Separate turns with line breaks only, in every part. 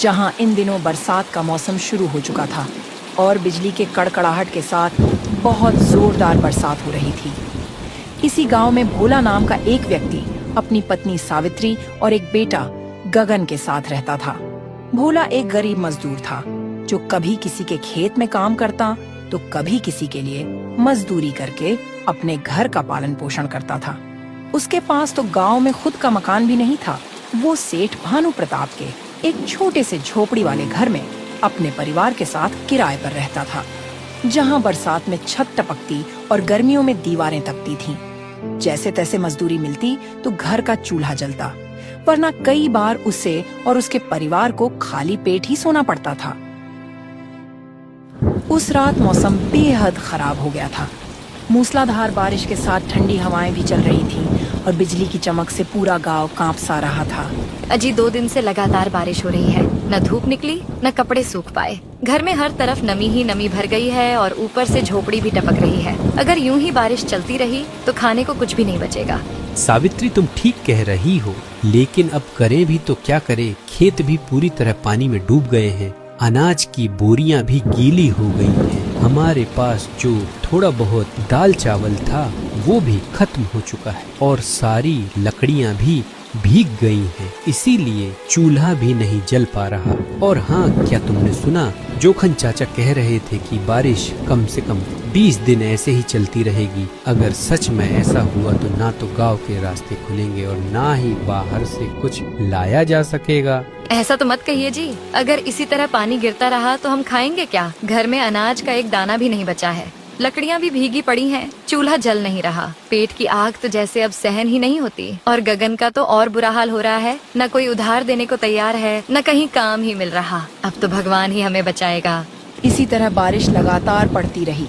जहां इन दिनों बरसात का मौसम शुरू हो चुका था और बिजली के कड़कड़ाहट के साथ बहुत जोरदार बरसात हो रही थी। इसी गांव में भोला नाम का एक व्यक्ति अपनी पत्नी सावित्री और एक बेटा गगन के साथ रहता था। भोला एक गरीब मजदूर था जो कभी किसी के खेत में काम करता तो कभी किसी के लिए मजदूरी करके अपने घर का पालन पोषण करता था। उसके पास तो गांव में खुद का मकान भी नहीं था। वो सेठ भानु प्रताप के एक छोटे से झोपड़ी वाले घर में अपने परिवार के साथ किराए पर रहता था, जहां बरसात में छत टपकती और गर्मियों में दीवारें तपती थीं। जैसे तैसे मजदूरी मिलती तो घर का चूल्हा जलता, वरना कई बार उसे और उसके परिवार को खाली पेट ही सोना पड़ता था। उस रात मौसम बेहद खराब हो गया था। मूसलाधार बारिश के साथ ठंडी हवाएं भी चल रही थीं और बिजली की चमक से पूरा गांव कांप सा रहा था।
अजी 2 दिन से लगातार बारिश हो रही है। न धूप निकली न कपड़े सूख पाए। घर में हर तरफ नमी ही नमी भर गई है और ऊपर से झोपड़ी भी टपक रही है। अगर यूं ही बारिश चलती रही तो खाने को कुछ भी नहीं बचेगा।
सावित्री, तुम ठीक कह रही हो, लेकिन अब करें भी तो क्या करें? खेत भी पूरी तरह पानी में डूब गए हैं। अनाज की बोरियां भी गीली हो गई हैं। हमारे पास जो थोड़ा बहुत दाल चावल था वो भी खत्म हो चुका है और सारी लकड़ियां भी भीग गई हैं। इसीलिए चूल्हा भी नहीं जल पा रहा। और हाँ, क्या तुमने सुना? जोखन चाचा कह रहे थे कि बारिश कम से कम 20 दिन ऐसे ही चलती रहेगी। अगर सच में ऐसा हुआ तो ना तो गांव के रास्ते खुलेंगे और ना ही बाहर से कुछ लाया जा सकेगा।
ऐसा तो मत कहिए जी। अगर इसी तरह पानी गिरता रहा तो हम खाएंगे क्या? घर में अनाज का एक दाना भी नहीं बचा है। लकड़ियां भी भीगी पड़ी हैं। चूल्हा जल नहीं रहा। पेट की आग तो जैसे अब सहन ही नहीं होती। और गगन का तो और बुरा हाल हो रहा है। न कोई उधार देने को तैयार है, न कहीं काम ही मिल रहा। अब तो भगवान ही हमें बचाएगा।
इसी तरह बारिश लगातार पड़ती रही।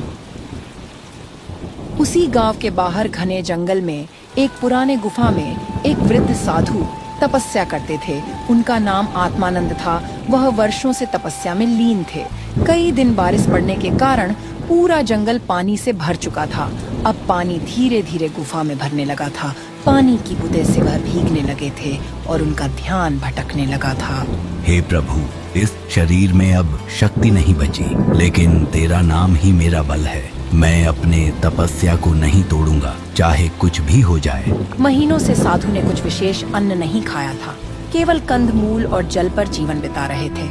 उसी गांव के बाहर घने जंगल में एक पुराने गुफा में एक वृद्ध साधु तपस्या करते थे। उनका नाम आत्मानंद था। वह वर्षों से तपस्या में लीन थे। कई दिन बारिश पड़ने के कारण पूरा जंगल पानी से भर चुका था। अब पानी धीरे धीरे गुफा में भरने लगा था। पानी की बूंदों से वह भीगने लगे थे और उनका ध्यान भटकने लगा था।
हे प्रभु, इस शरीर में अब शक्ति नहीं बची, लेकिन तेरा नाम ही मेरा बल है। मैं अपने तपस्या को नहीं तोड़ूंगा, चाहे कुछ भी हो जाए।
महीनों से साधु ने कुछ विशेष अन्न नहीं खाया था। केवल कंदमूल और जल पर जीवन बिता रहे थे।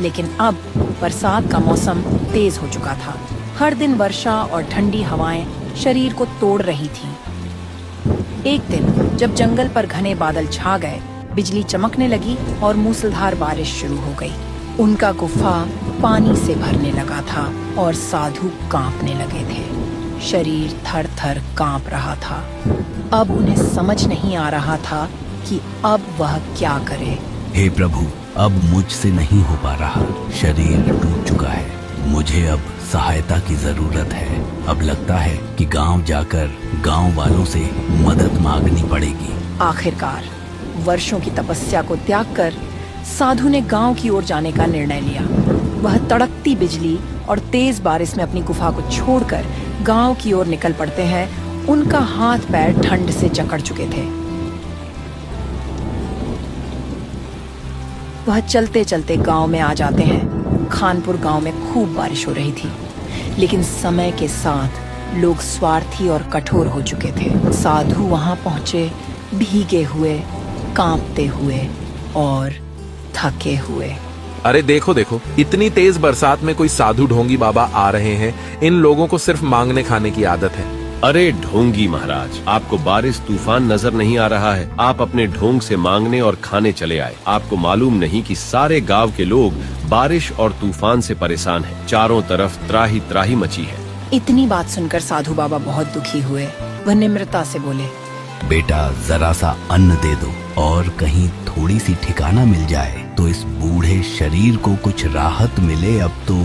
लेकिन अब बरसात का मौसम तेज हो चुका था। हर दिन वर्षा और ठंडी हवाएं शरीर को तोड़ रही थीं। एक दिन जब जंगल पर घने बादल छा गए, बिजली चमकने लगी और मूसलाधार बारिश शुरू हो गई। उनका गुफा पानी से भरने लगा था और साधु कांपने लगे थे। शरीर थर थर कांप रहा था। अब उन्हें समझ नहीं आ रहा था कि अब वह क्या करे।
हे प्रभु, अब मुझसे नहीं हो पा रहा। शरीर टूट चुका है। मुझे अब सहायता की जरूरत है। अब लगता है कि गांव जाकर गांव वालों से मदद मांगनी पड़ेगी।
आखिरकार वर्षों की तपस्या को त्याग कर साधु ने गांव की ओर जाने का निर्णय लिया। वह तड़कती बिजली और तेज बारिश में अपनी गुफा को छोड़कर गांव की ओर निकल पड़ते हैं। उनका हाथ पैर ठंड से जकड़ चुके थे। वह चलते चलते गांव में आ जाते हैं। खानपुर गांव में खूब बारिश हो रही थी, लेकिन समय के साथ लोग स्वार्थी और कठोर हो चुके थे। साधु वहां पहुंचे, भीगे हुए, कांपते हुए और थके हुए।
अरे देखो देखो, इतनी तेज बरसात में कोई साधु ढोंगी बाबा आ रहे हैं। इन लोगों को सिर्फ मांगने खाने की आदत है।
अरे ढोंगी महाराज, आपको बारिश तूफान नजर नहीं आ रहा है? आप अपने ढोंग से मांगने और खाने चले आए। आपको मालूम नहीं कि सारे गांव के लोग बारिश और तूफान से परेशान हैं। चारों तरफ त्राही त्राही मची है।
इतनी बात सुनकर साधु बाबा बहुत दुखी हुए। वह निम्रता से बोले,
बेटा, जरा सा अन्न दे दो और कहीं थोड़ी सी ठिकाना मिल जाए तो इस बूढ़े शरीर को कुछ राहत मिले। अब तो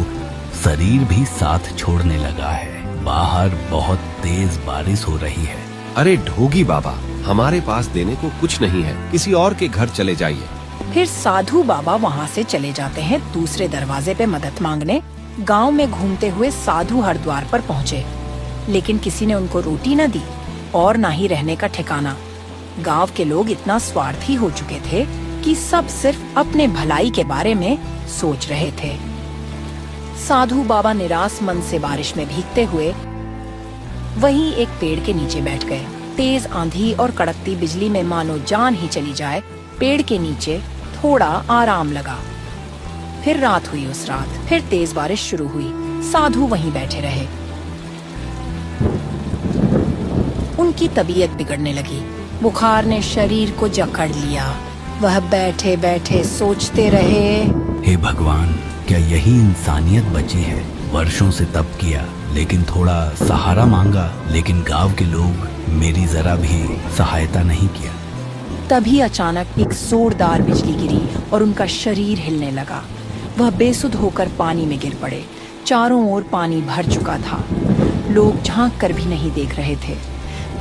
शरीर भी साथ छोड़ने लगा है। बाहर बहुत तेज बारिश हो रही है।
अरे ढोगी बाबा, हमारे पास देने को कुछ नहीं है। किसी और के घर चले जाइए।
फिर साधु बाबा वहाँ से चले जाते हैं दूसरे दरवाजे पे मदद मांगने। गांव में घूमते हुए साधु हर द्वार पर पहुँचे, लेकिन किसी ने उनको रोटी न दी और न ही रहने का ठिकाना। गांव के लोग इतना स्वार्थी हो चुके थे कि सब सिर्फ अपने भलाई के बारे में सोच रहे थे। साधु बाबा निराश मन से बारिश में भीगते हुए वहीं एक पेड़ के नीचे बैठ गए। तेज आंधी और कड़कती बिजली में मानो जान ही चली जाए। पेड़ के नीचे थोड़ा आराम लगा। फिर रात हुई। उस रात फिर तेज बारिश शुरू हुई। साधु वहीं बैठे रहे। उनकी तबीयत बिगड़ने लगी। बुखार ने शरीर को जकड़ लिया। वह बैठे बैठे सोचते रहे,
हे भगवान, क्या यही इंसानियत बची है? वर्षों से तप किया, लेकिन थोड़ा सहारा मांगा, लेकिन गांव के लोग मेरी जरा भी सहायता नहीं किया।
तभी अचानक एक जोरदार बिजली गिरी और उनका शरीर हिलने लगा। वह बेसुध होकर पानी में गिर पड़े। चारों ओर पानी भर चुका था। लोग झांक कर भी नहीं देख रहे थे।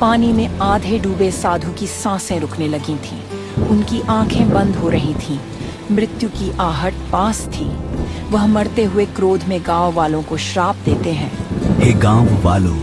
पानी में आधे डूबे साधु की सांसें रुकने लगी थीं। उनकी आंखें बंद हो रही थीं। मृत्यु की आहट पास थी। वह मरते हुए क्रोध में गांव वालों को श्राप देते हैं।
हे गांव वालों,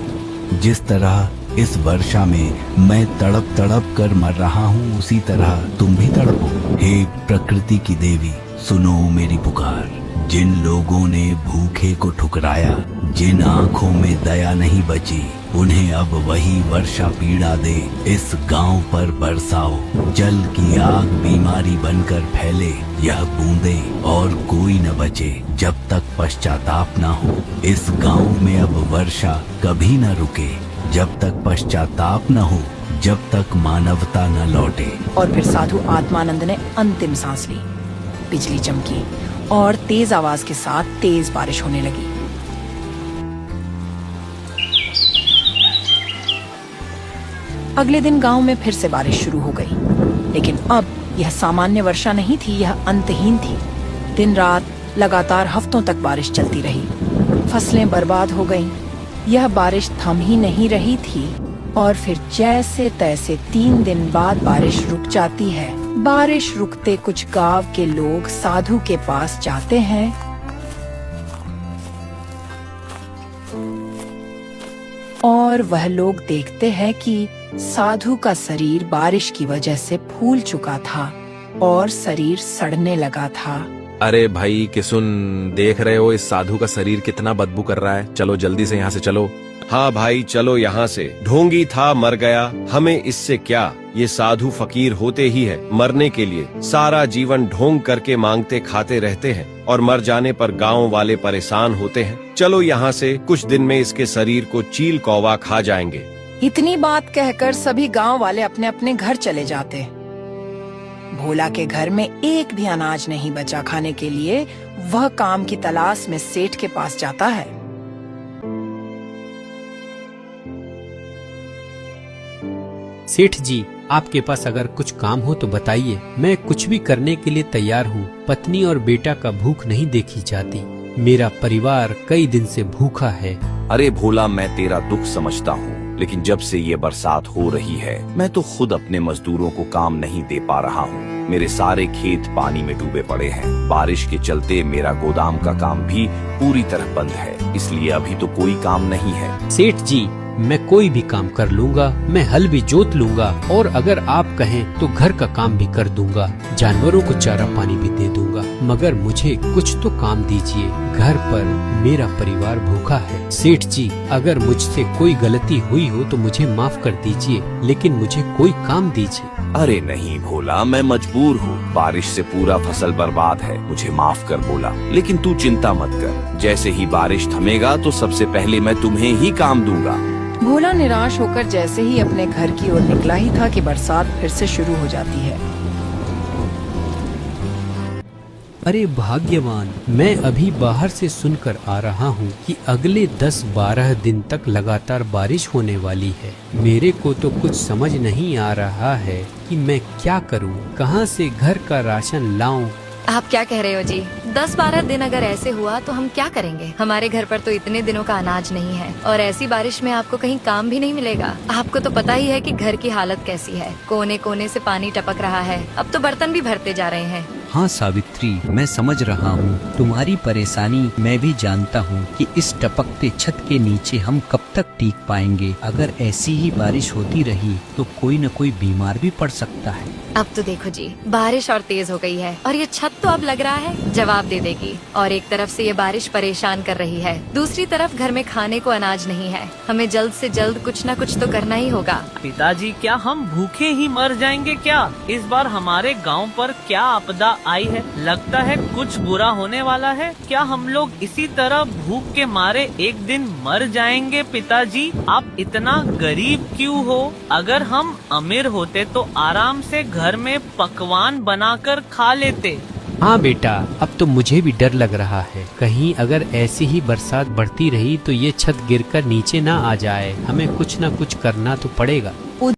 जिस तरह इस वर्षा में मैं तड़प तड़प कर मर रहा हूँ, उसी तरह तुम भी तड़पो। हे प्रकृति की देवी, सुनो मेरी पुकार। जिन लोगों ने भूखे को ठुकराया, जिन आंखों में दया नहीं बची, उन्हें अब वही वर्षा पीड़ा दे। इस गांव पर बरसाओ। जल की आग बीमारी बनकर फैले। यह बूंदे और कोई न बचे जब तक पश्चाताप न हो। इस गांव में अब वर्षा कभी न रुके जब तक पश्चाताप न हो, जब तक मानवता न लौटे।
और फिर साधु आत्मानंद ने अंतिम सांस ली। बिजली चमकी और तेज आवाज के साथ तेज बारिश होने लगी। अगले दिन गांव में फिर से बारिश शुरू हो गई, लेकिन अब यह सामान्य वर्षा नहीं थी, यह अंतहीन थी। दिन रात लगातार हफ्तों तक बारिश चलती रही। फसलें बर्बाद हो गईं। यह बारिश थम ही नहीं रही थी और फिर जैसे तैसे 3 दिन बाद बारिश रुक जाती है। बारिश रुकते कुछ गांव के लोग साधु के पास जाते हैं और वह लोग देखते हैं कि साधु का शरीर बारिश की वजह से फूल चुका था और शरीर सड़ने लगा था।
अरे भाई किसुन, देख रहे हो इस साधु का शरीर कितना बदबू कर रहा है। चलो जल्दी से यहाँ से चलो।
हाँ भाई, चलो यहाँ से। ढोंगी था, मर गया, हमें इससे क्या। ये साधु फकीर होते ही है मरने के लिए। सारा जीवन ढोंग करके मांगते खाते रहते हैं और मर जाने पर गांव वाले परेशान होते हैं। चलो यहाँ से, कुछ दिन में इसके शरीर को चील कौवा खा जाएंगे।
इतनी बात कहकर सभी गांव वाले अपने अपने घर चले जाते। भोला के घर में एक भी अनाज नहीं बचा खाने के लिए। वह काम की तलाश में सेठ के पास जाता है।
सेठ जी, आपके पास अगर कुछ काम हो तो बताइए। मैं कुछ भी करने के लिए तैयार हूँ। पत्नी और बेटा का भूख नहीं देखी जाती। मेरा परिवार कई दिन से भूखा है।
अरे भोला, मैं तेरा दुख समझता हूँ, लेकिन जब से ये बरसात हो रही है, मैं तो खुद अपने मजदूरों को काम नहीं दे पा रहा हूँ। मेरे सारे खेत पानी में डूबे पड़े हैं। बारिश के चलते मेरा गोदाम का काम भी पूरी तरह बंद है, इसलिए अभी तो कोई काम नहीं है।
सेठ जी, मैं कोई भी काम कर लूंगा। मैं हल भी जोत लूंगा और अगर आप कहें तो घर का काम भी कर दूंगा। जानवरों को चारा पानी भी दे दूंगा, मगर मुझे कुछ तो काम दीजिए। घर पर मेरा परिवार भूखा है। सेठ जी, अगर मुझसे कोई गलती हुई हो तो मुझे माफ कर दीजिए, लेकिन मुझे कोई काम दीजिए।
अरे नहीं भोला, मैं मजबूर हूँ। बारिश से पूरा फसल बर्बाद है, मुझे माफ कर भोला। लेकिन तू चिंता मत कर, जैसे ही बारिश थमेगा तो सबसे पहले मैं तुम्हें ही काम दूंगा।
भोला निराश होकर जैसे ही अपने घर की ओर निकला ही था कि बरसात फिर से शुरू हो जाती है।
अरे भाग्यवान, मैं अभी बाहर से सुनकर आ रहा हूँ कि अगले 10-12 दिन तक लगातार बारिश होने वाली है। मेरे को तो कुछ समझ नहीं आ रहा है कि मैं क्या करूँ, कहाँ से घर का राशन लाऊं।
आप क्या कह रहे हो जी? 10-12 दिन अगर ऐसे हुआ तो हम क्या करेंगे? हमारे घर पर तो इतने दिनों का अनाज नहीं है और ऐसी बारिश में आपको कहीं काम भी नहीं मिलेगा। आपको तो पता ही है कि घर की हालत कैसी है। कोने कोने से पानी टपक रहा है। अब तो बर्तन भी भरते जा रहे हैं।
हाँ सावित्री, मैं समझ रहा हूँ तुम्हारी परेशानी। मैं भी जानता हूँ कि इस टपकते छत के नीचे हम कब तक टिक पाएंगे। अगर ऐसी ही बारिश होती रही तो कोई न कोई बीमार भी पड़ सकता है।
अब तो देखो जी, बारिश और तेज हो गई है और ये छत तो अब लग रहा है जवाब दे देगी। और एक तरफ से ये बारिश परेशान कर रही है, दूसरी तरफ घर में खाने को अनाज नहीं है। हमें जल्द से जल्द कुछ न कुछ तो करना ही होगा।
पिताजी, क्या हम भूखे ही मर जाएंगे क्या? इस बार हमारे गांव पर क्या आपदा आई है? लगता है कुछ बुरा होने वाला है। क्या हम लोग इसी तरह भूख के मारे एक दिन मर जाएंगे? पिताजी, आप इतना गरीब क्यों हो? अगर हम अमीर होते तो आराम से घर में पकवान बनाकर खा लेते।
हाँ बेटा, अब तो मुझे भी डर लग रहा है। कहीं अगर ऐसी ही बरसात बढ़ती रही तो ये छत गिरकर नीचे ना आ जाए। हमें कुछ ना कुछ करना तो पड़ेगा।